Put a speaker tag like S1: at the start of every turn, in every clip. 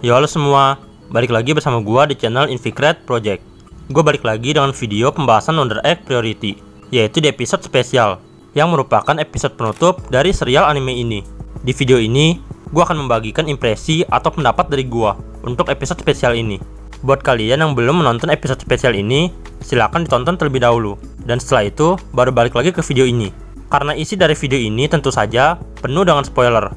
S1: Yo halo semua, balik lagi bersama gua di channel Inficred Project. Gua balik lagi dengan video pembahasan Wonder Egg Priority, yaitu di episode spesial yang merupakan episode penutup dari serial anime ini. Di video ini, gua akan membagikan impresi atau pendapat dari gua untuk episode spesial ini. Buat kalian yang belum menonton episode spesial ini, silahkan ditonton terlebih dahulu, dan setelah itu baru balik lagi ke video ini. Karena isi dari video ini tentu saja penuh dengan spoiler,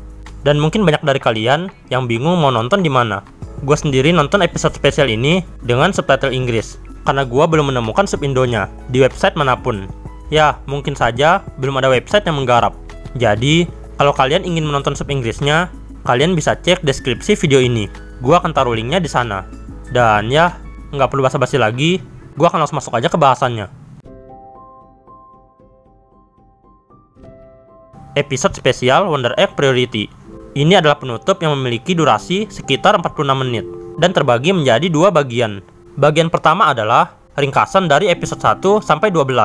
S1: dan mungkin banyak dari kalian yang bingung mau nonton di mana. Gue sendiri nonton episode spesial ini dengan subtitle Inggris, karena gue belum menemukan sub Indonya di website manapun. Ya, mungkin saja belum ada website yang menggarap. Jadi, kalau kalian ingin menonton sub Inggrisnya, kalian bisa cek deskripsi video ini. Gue akan taruh linknya di sana. Dan ya, nggak perlu basa-basi lagi, gue akan langsung masuk aja ke bahasannya. Episode spesial Wonder Egg Priority. Ini adalah penutup yang memiliki durasi sekitar 46 menit dan terbagi menjadi dua bagian. Bagian pertama adalah ringkasan dari episode 1 sampai 12.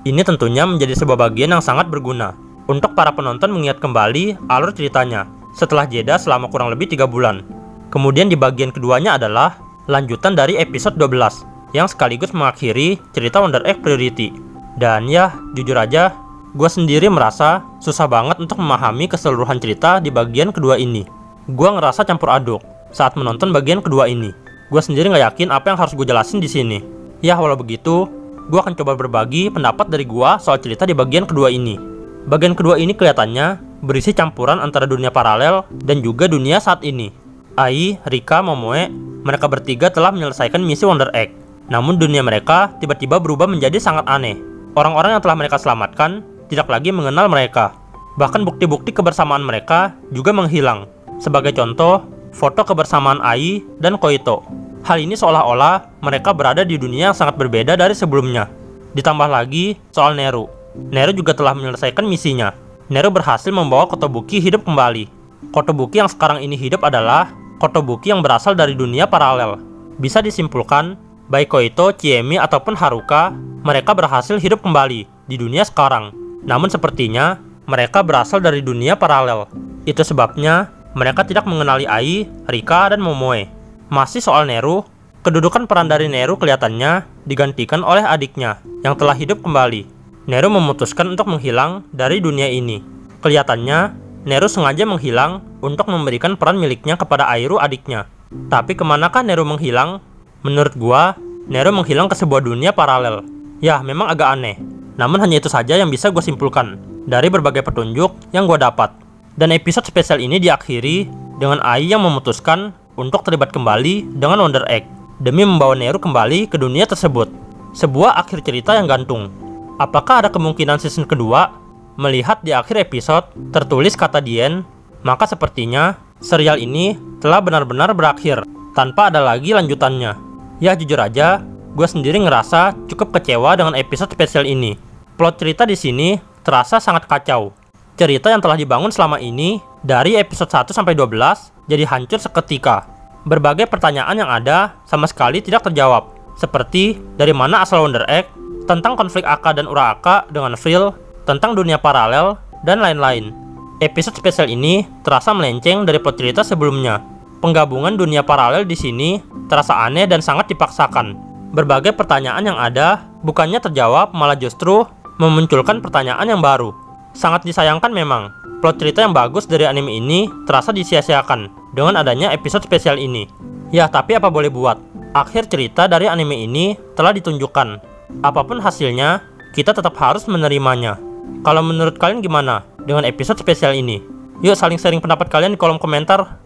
S1: Ini tentunya menjadi sebuah bagian yang sangat berguna untuk para penonton mengingat kembali alur ceritanya setelah jeda selama kurang lebih 3 bulan. Kemudian di bagian keduanya adalah lanjutan dari episode 12 yang sekaligus mengakhiri cerita Wonder Egg Priority. Dan ya, jujur aja, gue sendiri merasa susah banget untuk memahami keseluruhan cerita di bagian kedua ini. Gue ngerasa campur aduk saat menonton bagian kedua ini. Gue sendiri nggak yakin apa yang harus gue jelasin di sini. Ya, walau begitu, gue akan coba berbagi pendapat dari gue soal cerita di bagian kedua ini. Bagian kedua ini kelihatannya berisi campuran antara dunia paralel dan juga dunia saat ini. Ai, Rika, Momoe, mereka bertiga telah menyelesaikan misi Wonder Egg. Namun dunia mereka tiba-tiba berubah menjadi sangat aneh. Orang-orang yang telah mereka selamatkan tidak lagi mengenal mereka. Bahkan bukti-bukti kebersamaan mereka juga menghilang. Sebagai contoh, foto kebersamaan Ai dan Koito. Hal ini seolah-olah mereka berada di dunia yang sangat berbeda dari sebelumnya. Ditambah lagi soal Neru. Neru juga telah menyelesaikan misinya. Neru berhasil membawa Kotobuki hidup kembali. Kotobuki yang sekarang ini hidup adalah Kotobuki yang berasal dari dunia paralel. Bisa disimpulkan, baik Koito, Chiemi, ataupun Haruka, mereka berhasil hidup kembali di dunia sekarang. Namun sepertinya mereka berasal dari dunia paralel. Itu sebabnya mereka tidak mengenali Ai, Rika, dan Momoe. Masih soal Neru, kedudukan peran dari Neru kelihatannya digantikan oleh adiknya yang telah hidup kembali. Neru memutuskan untuk menghilang dari dunia ini. Kelihatannya Neru sengaja menghilang untuk memberikan peran miliknya kepada Airu, adiknya. Tapi kemanakah Neru menghilang? Menurut gua, Neru menghilang ke sebuah dunia paralel. Ya, memang agak aneh. Namun hanya itu saja yang bisa gue simpulkan dari berbagai petunjuk yang gue dapat. Dan episode spesial ini diakhiri dengan Ai yang memutuskan untuk terlibat kembali dengan Wonder Egg demi membawa Neru kembali ke dunia tersebut. Sebuah akhir cerita yang gantung. Apakah ada kemungkinan season kedua? Melihat di akhir episode tertulis kata "the end", maka sepertinya serial ini telah benar-benar berakhir tanpa ada lagi lanjutannya. Ya, jujur aja, gue sendiri ngerasa cukup kecewa dengan episode spesial ini. Plot cerita di sini terasa sangat kacau. Cerita yang telah dibangun selama ini dari episode 1 sampai 12 jadi hancur seketika. Berbagai pertanyaan yang ada sama sekali tidak terjawab. Seperti dari mana asal Wonder Egg, tentang konflik Aka dan Uraraka dengan Frill, tentang dunia paralel, dan lain-lain. Episode spesial ini terasa melenceng dari plot cerita sebelumnya. Penggabungan dunia paralel di sini terasa aneh dan sangat dipaksakan. Berbagai pertanyaan yang ada bukannya terjawab, malah justru memunculkan pertanyaan yang baru. Sangat disayangkan memang, plot cerita yang bagus dari anime ini terasa disia-siakan dengan adanya episode spesial ini. Ya, tapi apa boleh buat, akhir cerita dari anime ini telah ditunjukkan. Apapun hasilnya, kita tetap harus menerimanya. Kalau menurut kalian gimana dengan episode spesial ini? Yuk saling sharing pendapat kalian di kolom komentar.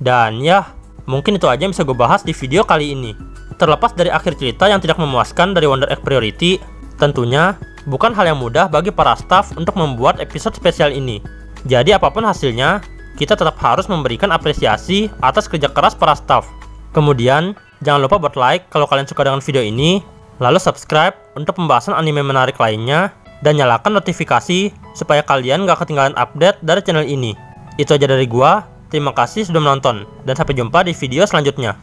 S1: Dan ya, mungkin itu aja yang bisa gue bahas di video kali ini. Terlepas dari akhir cerita yang tidak memuaskan dari Wonder Egg Priority, tentunya bukan hal yang mudah bagi para staff untuk membuat episode spesial ini. Jadi apapun hasilnya, kita tetap harus memberikan apresiasi atas kerja keras para staff. Kemudian, jangan lupa buat like kalau kalian suka dengan video ini, lalu subscribe untuk pembahasan anime menarik lainnya, dan nyalakan notifikasi supaya kalian gak ketinggalan update dari channel ini. Itu aja dari gua, terima kasih sudah menonton, dan sampai jumpa di video selanjutnya.